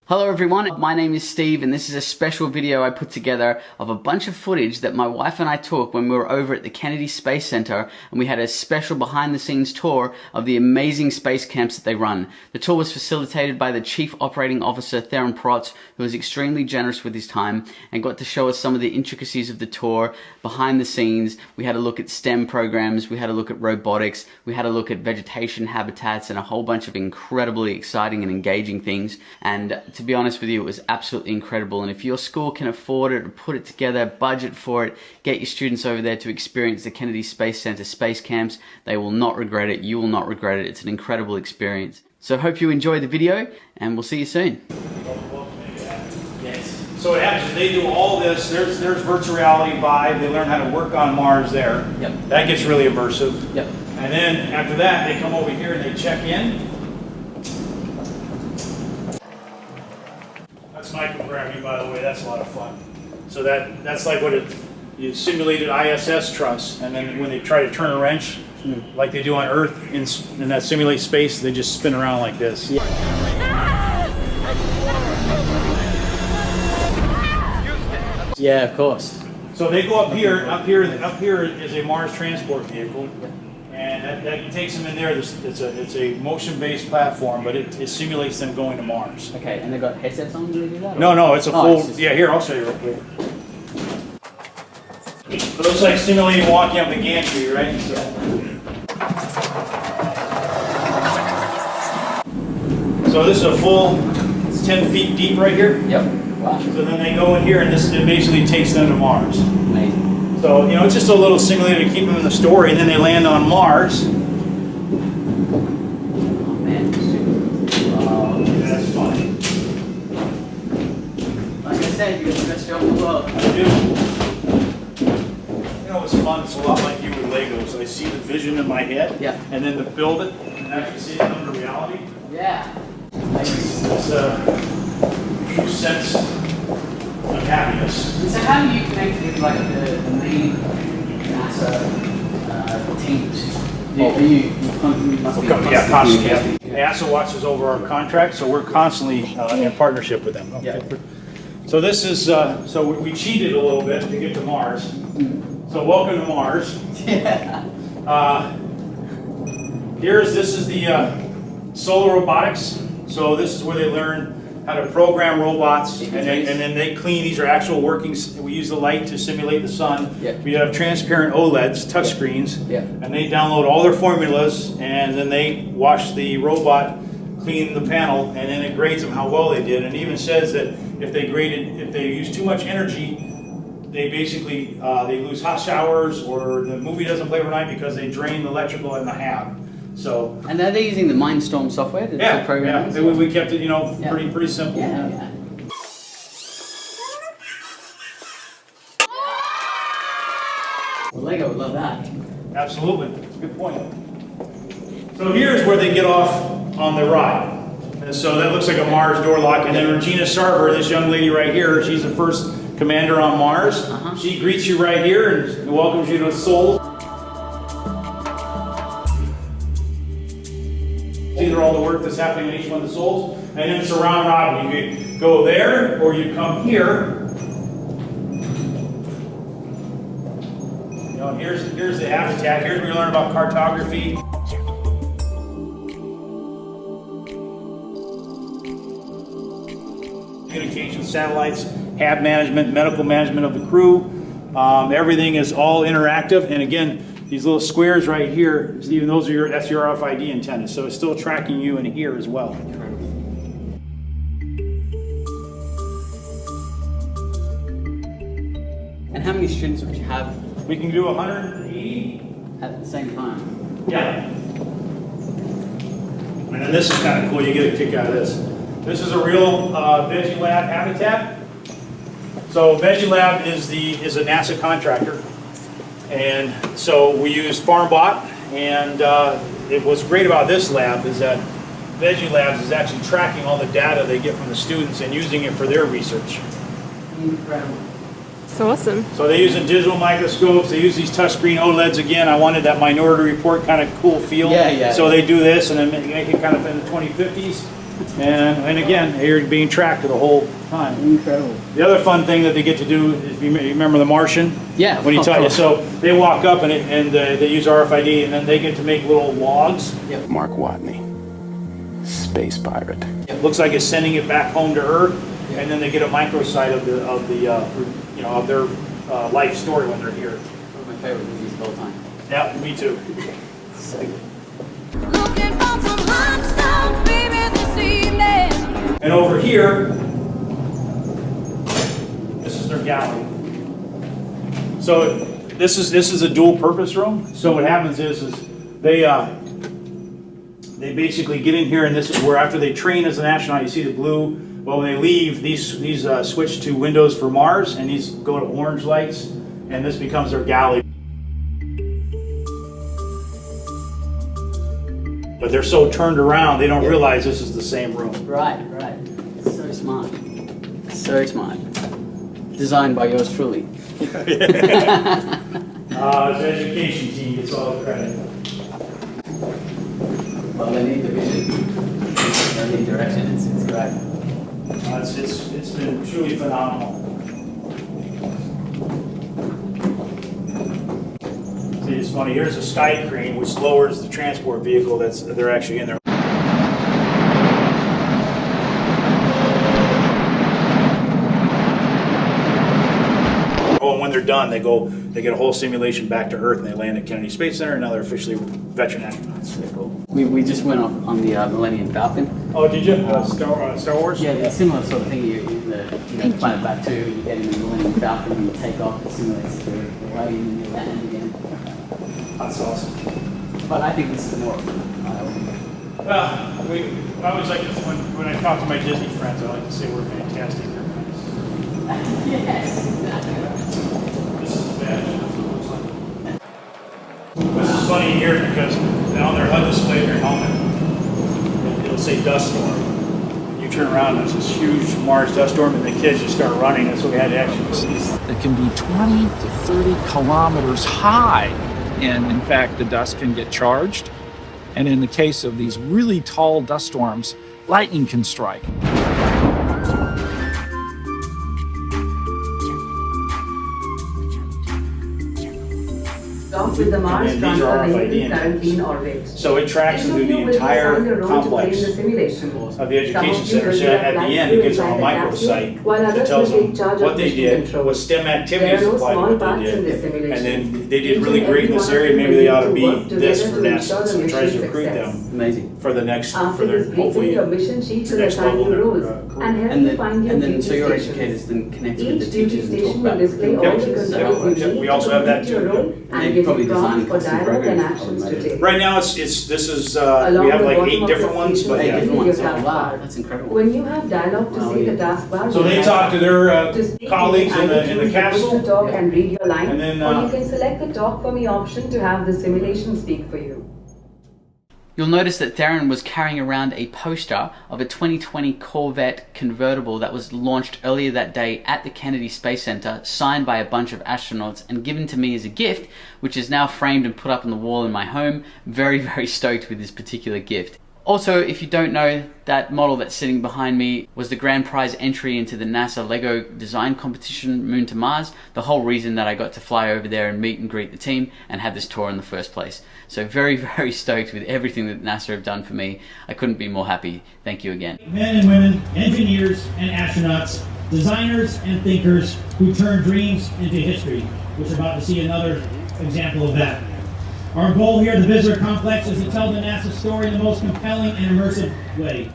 Hello everyone, my name is Steve and this is a special video I put together of a bunch of footage that my wife and I took when we were over at the Kennedy Space Center and we had a special behind the scenes tour of the amazing space camps that they run. The tour was facilitated by the Chief Operating Officer Therrin Protze, who was extremely generous with his time and got to show us some of the intricacies of the tour behind the scenes. We had a look at STEM programs, we had a look at robotics, we had a look at vegetation habitats and a whole bunch of incredibly exciting and engaging things. And to be honest with you, it was absolutely incredible, and if your school can afford it or put it together, budget for it, get your students over there to experience the Kennedy Space Center space camps. They will not regret it, you will not regret it. It's an incredible experience. So hope you enjoy the video and we'll see you soon. Yes. So what happens is they do all this, there's virtual reality vibe, they learn how to work on Mars there. Yep. That gets really immersive. Yep. And then after that they come over here and they check in. That's micrographing, by the way. That's a lot of fun. So that's like what you simulated ISS truss, and then when they try to turn a wrench, like they do on Earth in that simulate space, they just spin around like this. Yeah. Yeah, of course. So they go up here. Up here is a Mars transport vehicle. And that takes them in there. It's a motion-based platform, but it simulates them going to Mars. Okay, and they've got headsets on when they do that? Or? No, it's a full. It's yeah, here, I'll show you real quick. It looks like simulating walking up the gantry, right? So this is a full. It's 10 feet deep right here. Yep. Wow. So then they go in here, and it basically takes them to Mars. Amazing. So, you know, it's just a little simulator to keep them in the story, and then they land on Mars. Oh, man. That's funny. Like I said, you got the best job in the world. I do. You know, it's fun. It's a lot like you with Legos. I see the vision in my head, yeah, and then to build it and actually see it come to reality. Yeah. It's a true sense of happiness. So how do you connect with like the main NASA teams? Yeah, constantly. NASA watches over our contract, so we're constantly in partnership with them. Okay. Yeah. So this is so we cheated a little bit to get to Mars. So welcome to Mars. Yeah. This is the solar robotics. So this is where they learn how to program robots, and then they clean. These are actual workings. We use the light to simulate the sun. Yep. We have transparent OLEDs, touchscreens, yep, and they download all their formulas, and then they watch the robot clean the panel, and then it grades them how well they did. And it even says that if they use too much energy, they basically they lose hot showers, or the movie doesn't play overnight because they drain the electrical in the hab. So, and are they using the Mindstorm software to program? Yeah, we kept it, you know, pretty simple. Yeah. Well, Lego would love that. Absolutely, that's a good point. So here's where they get off on the ride. And so that looks like a Mars door lock. And then Regina Sarver, this young lady right here, she's the first commander on Mars. She greets you right here and welcomes you to Seoul. Either all the work that's happening in each one of the souls, and then it's a round robin. You could go there, or you come here. You know, here's the habitat. Here's where you learn about cartography. Communication satellites, HAB management, medical management of the crew. Everything is all interactive, and again, these little squares right here, even that's your RFID antenna, so it's still tracking you in here as well. And how many students would you have? We can do 180 at the same time. Yeah. And then this is kind of cool. You get a kick out of this. This is a real Veggie Lab habitat. So Veggie Lab is a NASA contractor. And so we use FarmBot, and what's great about this lab is that Veggie Labs is actually tracking all the data they get from the students and using it for their research. Incredible. That's awesome. So they use digital microscopes, they use these touchscreen OLEDs again. I wanted that Minority Report kind of cool feel. Yeah. So they do this and then make it kind of in the 2050s. And again, you're being tracked the whole time. Incredible. The other fun thing that they get to do is, you remember The Martian? Yeah. When he taught you, so they walk up and they use RFID, and then they get to make little logs. Yep. Mark Watney, space pirate. It looks like it's sending it back home to Earth, and then they get a microsite of their life story when they're here. One of my favorite movies of all time. Yeah, me too. So good. Looking for some hot stuff, baby, this evening. And over here, this is their gallery. So this is a dual purpose room. So what happens is they basically get in here, and this is where, after they train as an astronaut, you see the blue. Well, when they leave, these switch to windows for Mars, and these go to orange lights, and this becomes their gallery. But they're so turned around, they don't realize this is the same room. Right. So smart. So smart. Designed by yours truly. His education team gets all the credit. Well, they need the vision. They need direction. It's great. It's been truly phenomenal. See, it's funny. Here's a sky crane which lowers the transport vehicle they're actually in there. Oh, and when they're done, they get a whole simulation back to Earth, and they land at Kennedy Space Center, and now they're officially veteran astronauts. Very cool. We just went up on the Millennium Falcon. Oh, did you? Star Wars? Yeah, it's a similar sort of thing. You're in the Planet Bat 2, you get in the Millennium Falcon, and you take off, it simulates the way, and then you land again. That's awesome. But I think this is more. Well, I always like this when I talk to my Disney friends, I like to say we're fantastic. They're friends. Yes. This is the badge. That's what it looks like. This is funny here because on their HUD display of their helmet, it'll say dust storm. You turn around, there's this huge Mars dust storm, and the kids just start running. That's what we had to actually see. That can be 20 to 30 kilometers high. And in fact, the dust can get charged. And in the case of these really tall dust storms, lightning can strike. Docked with the Mars And these are transfer RFID vehicle currently in antennas. orbit. So it tracks them Many through of you the will be assigned a entire role to complex play in the simulation. of the education Some of you center. will So be at the end, it gives them a inside the capsule, microsite while that others tells will them take charge what of they mission did, control. what STEM There activities are no applied to small what parts they in this did. simulation. And then they did Each really and great in every this one of area. you Maybe will they need ought to to be work this together for to NASA. ensure the So it tries to mission recruit success. them Amazing. for the next, After for their, this briefing, hopefully, your mission sheets will next assign level you of roles career. and help you find your And then duty so your stations. educators then connect with Each the duty teachers and talk station will about display all the computers. controls you Yeah, need we to also have that complete your too. role And and they give probably you prompts design for custom dialogue and programs, I actions would to imagine. take. Right now, this is Along we have the like bottom 8 of different the ones, station but yeah. Different ones. Your Oh, task wow, bar. that's incredible. When you have dialogue to Wow, see yeah. the taskbar, So you they have talk to their to speak, colleagues you in can the either choose capsule. to talk and read your line, And then, or you can select the talk from me option to have the simulation speak for you. You'll notice that Therrin was carrying around a poster of a 2020 Corvette convertible that was launched earlier that day at the Kennedy Space Center, signed by a bunch of astronauts and given to me as a gift, which is now framed and put up on the wall in my home. Very, very stoked with this particular gift. Also, if you don't know, that model that's sitting behind me was the grand prize entry into the NASA Lego design competition, Moon to Mars, the whole reason that I got to fly over there and meet and greet the team and have this tour in the first place. So very, very stoked with everything that NASA have done for me. I couldn't be more happy. Thank you again. Men and women, engineers and astronauts, designers and thinkers who turn dreams into history, which we're about to see another example of that. Our goal here at the Visitor Complex is to tell the NASA story in the most compelling and immersive way.